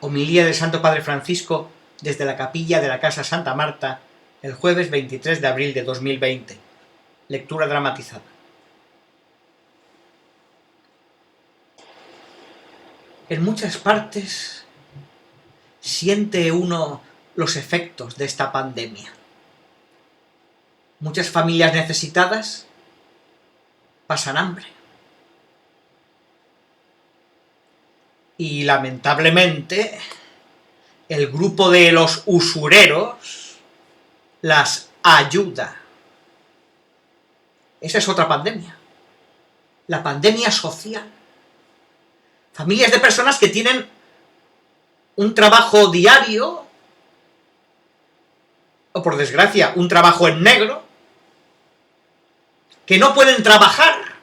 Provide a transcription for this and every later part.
Homilía del Santo Padre Francisco desde la capilla de la Casa Santa Marta, el jueves 23 de abril de 2020. Lectura dramatizada. En muchas partes siente uno los efectos de esta pandemia. Muchas familias necesitadas pasan hambre. Y lamentablemente, el grupo de los usureros las ayuda. Esa es otra pandemia. La pandemia social. Familias de personas que tienen un trabajo diario, o por desgracia, un trabajo en negro, que no pueden trabajar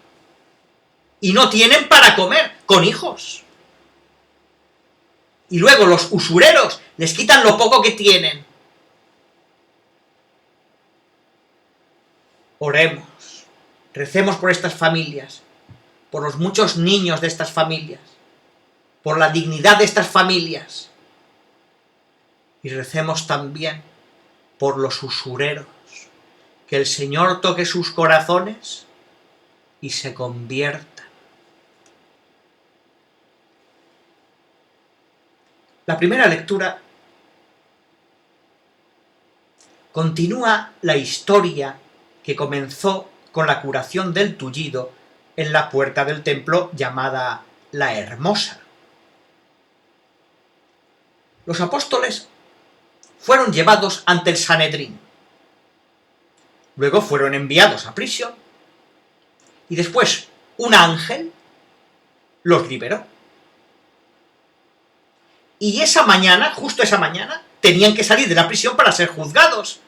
y no tienen para comer, con hijos. Y luego los usureros les quitan lo poco que tienen. Oremos, recemos por estas familias, por los muchos niños de estas familias, por la dignidad de estas familias. Y recemos también por los usureros, que el Señor toque sus corazones y se conviertan. La primera lectura continúa la historia que comenzó con la curación del tullido en la puerta del templo llamada la Hermosa. Los apóstoles fueron llevados ante el Sanedrín. Luego fueron enviados a prisión y después un ángel los liberó. Y esa mañana, justo esa mañana, tenían que salir de la prisión para ser juzgados.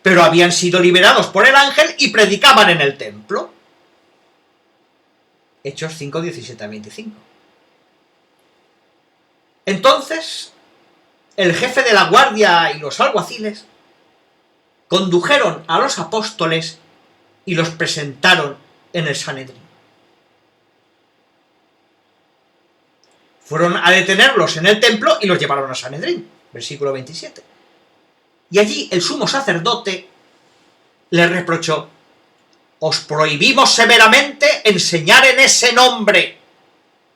Pero habían sido liberados por el ángel y predicaban en el templo. Hechos 5, 17 a 25. Entonces, el jefe de la guardia y los alguaciles condujeron a los apóstoles y los presentaron en el Sanedrín. Fueron a detenerlos en el templo y los llevaron al Sanedrín, versículo 27. Y allí el sumo sacerdote les reprochó: os prohibimos severamente enseñar en ese nombre,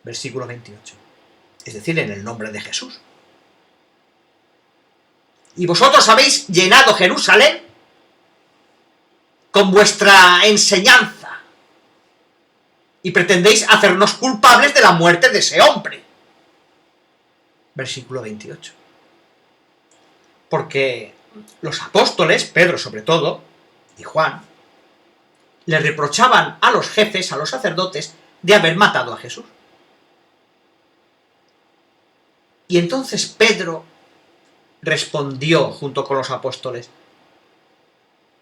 versículo 28, es decir, en el nombre de Jesús. Y vosotros habéis llenado Jerusalén con vuestra enseñanza y pretendéis hacernos culpables de la muerte de ese hombre. Versículo 28. Porque los apóstoles, Pedro sobre todo, y Juan, le reprochaban a los jefes, a los sacerdotes, de haber matado a Jesús. Y entonces Pedro respondió junto con los apóstoles: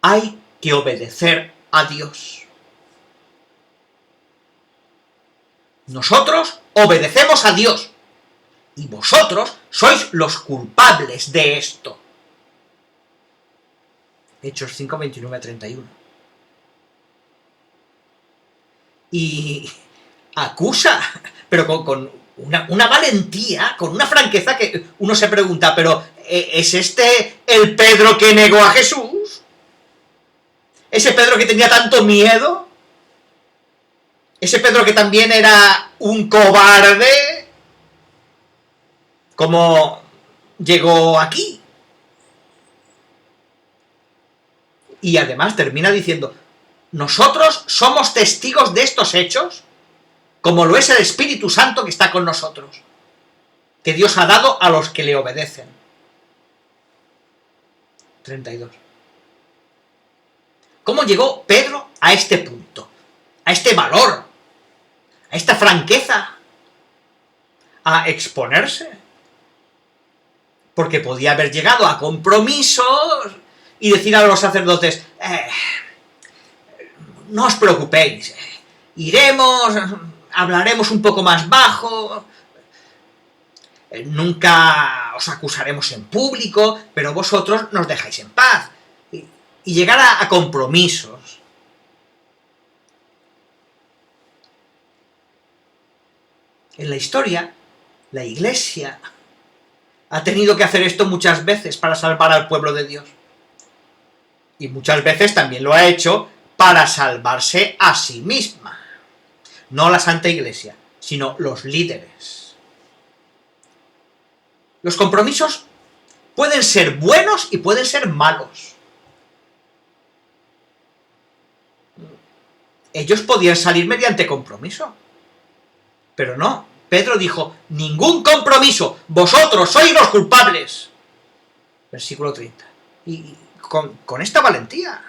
hay que obedecer a Dios. Nosotros obedecemos a Dios y vosotros sois los culpables de esto. Hechos 5, 29 a 31. Y acusa, pero con una valentía, con una franqueza que uno se pregunta, pero ¿es este el Pedro que negó a Jesús? ¿Ese Pedro que tenía tanto miedo? ¿Ese Pedro que también era un cobarde? ¿Cómo llegó aquí? Y además termina diciendo: nosotros somos testigos de estos hechos, como lo es el Espíritu Santo que está con nosotros, que Dios ha dado a los que le obedecen. 32. ¿Cómo llegó Pedro a este punto? A este valor, a esta franqueza, a exponerse. Porque podía haber llegado a compromisos y decir a los sacerdotes: no os preocupéis, iremos, hablaremos un poco más bajo, nunca os acusaremos en público, pero vosotros nos dejáis en paz. Y llegar a compromisos. En la historia La Iglesia ha tenido que hacer esto muchas veces para salvar al pueblo de Dios. Y muchas veces también lo ha hecho para salvarse a sí misma. No la Santa Iglesia, sino los líderes. Los compromisos pueden ser buenos y pueden ser malos. Ellos podían salir mediante compromiso. Pero no, Pedro dijo, ningún compromiso, vosotros sois los culpables. Versículo 30. Y con esta valentía.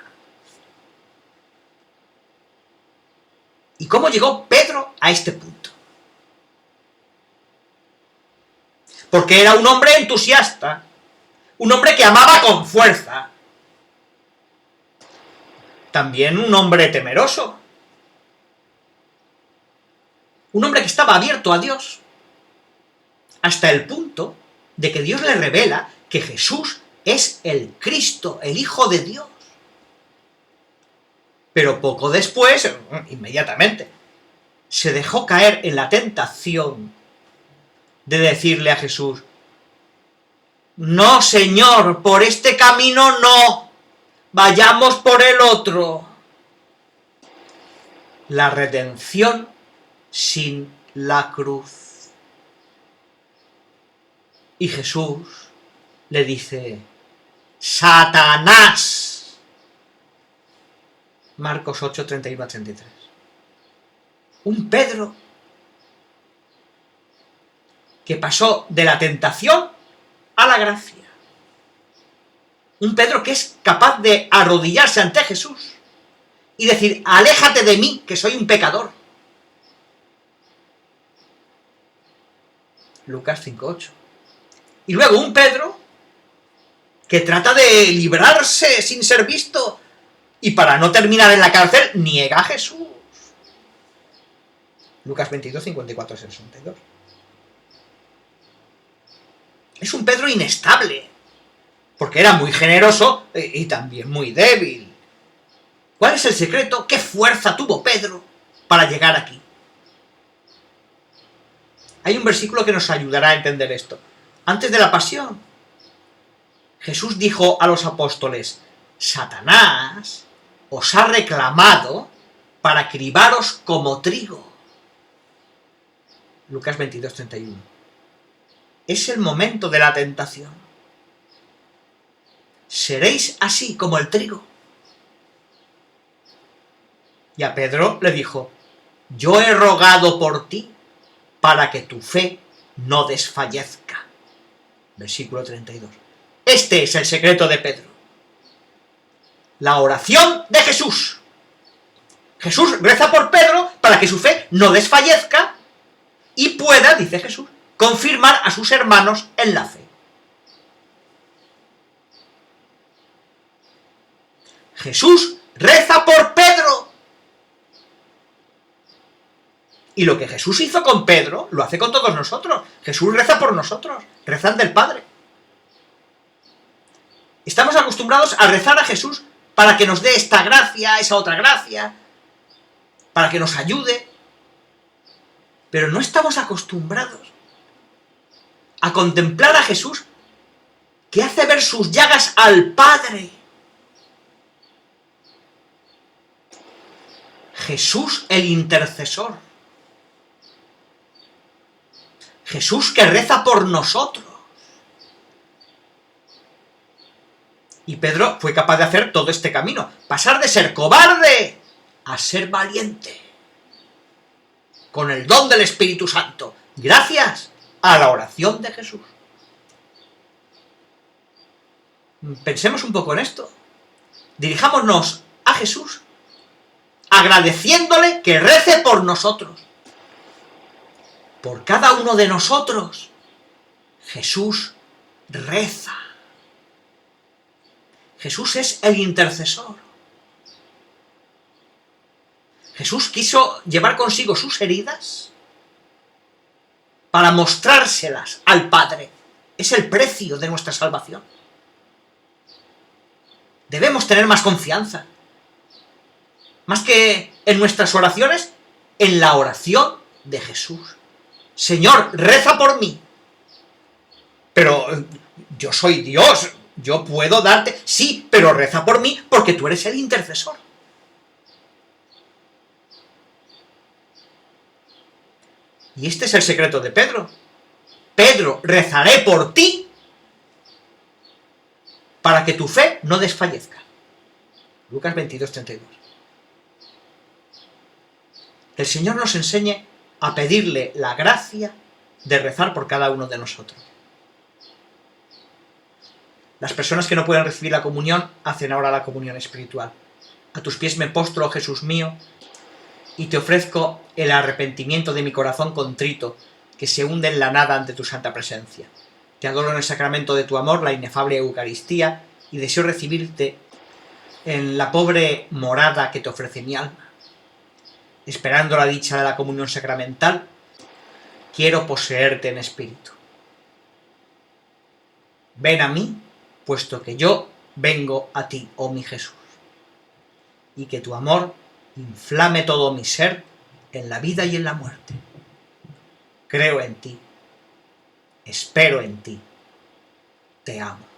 ¿Y cómo llegó Pedro a este punto? Porque era un hombre entusiasta, un hombre que amaba con fuerza, también un hombre temeroso, un hombre que estaba abierto a Dios, hasta el punto de que Dios le revela que Jesús es el Cristo, el Hijo de Dios. Pero poco después, inmediatamente, se dejó caer en la tentación de decirle a Jesús, no, Señor, por este camino no, vayamos por el otro. La redención sin la cruz. Y Jesús le dice, Satanás. Marcos 8, 31 a 33. Un Pedro que pasó de la tentación a la gracia. Un Pedro que es capaz de arrodillarse ante Jesús y decir, aléjate de mí, que soy un pecador. Lucas 5:8. Y luego un Pedro que trata de librarse sin ser visto y para no terminar en la cárcel niega a Jesús. Lucas 22, 54, 62. Es un Pedro inestable, porque era muy generoso y también muy débil. ¿Cuál es el secreto? ¿Qué fuerza tuvo Pedro para llegar aquí? Hay un versículo que nos ayudará a entender esto. Antes de la pasión, Jesús dijo a los apóstoles, Satanás os ha reclamado para cribaros como trigo. Lucas 22, 31. Es el momento de la tentación. Seréis así como el trigo. Y a Pedro le dijo, yo he rogado por ti para que tu fe no desfallezca. Versículo 32. Este es el secreto de Pedro. La oración de Jesús. Jesús reza por Pedro para que su fe no desfallezca y pueda, dice Jesús, confirmar a sus hermanos en la fe. Jesús reza por Pedro. Y lo que Jesús hizo con Pedro, lo hace con todos nosotros. Jesús reza por nosotros, rezan del Padre. Estamos acostumbrados a rezar a Jesús para que nos dé esta gracia, esa otra gracia, para que nos ayude. Pero no estamos acostumbrados a contemplar a Jesús que hace ver sus llagas al Padre. Jesús el intercesor. Jesús que reza por nosotros. Y Pedro fue capaz de hacer todo este camino, pasar de ser cobarde a ser valiente, con el don del Espíritu Santo, gracias a la oración de Jesús. Pensemos un poco en esto. Dirijámonos a Jesús, agradeciéndole que rece por nosotros. Por cada uno de nosotros, Jesús reza. Jesús es el intercesor. Jesús quiso llevar consigo sus heridas para mostrárselas al Padre. Es el precio de nuestra salvación. Debemos tener más confianza. Más que en nuestras oraciones, en la oración de Jesús. Señor, reza por mí. Pero yo soy Dios, yo puedo darte... Sí, pero reza por mí porque tú eres el intercesor. Y este es el secreto de Pedro. Pedro, rezaré por ti para que tu fe no desfallezca. Lucas 22:32. El Señor nos enseñe a pedirle la gracia de rezar por cada uno de nosotros. Las personas que no pueden recibir la comunión hacen ahora la comunión espiritual. A tus pies me postro, oh Jesús mío, y te ofrezco el arrepentimiento de mi corazón contrito, que se hunde en la nada ante tu santa presencia. Te adoro en el sacramento de tu amor, la inefable Eucaristía, y deseo recibirte en la pobre morada que te ofrece mi alma. Esperando la dicha de la comunión sacramental, quiero poseerte en espíritu. Ven a mí, puesto que yo vengo a ti, oh mi Jesús, y que tu amor inflame todo mi ser en la vida y en la muerte. Creo en ti, espero en ti, te amo.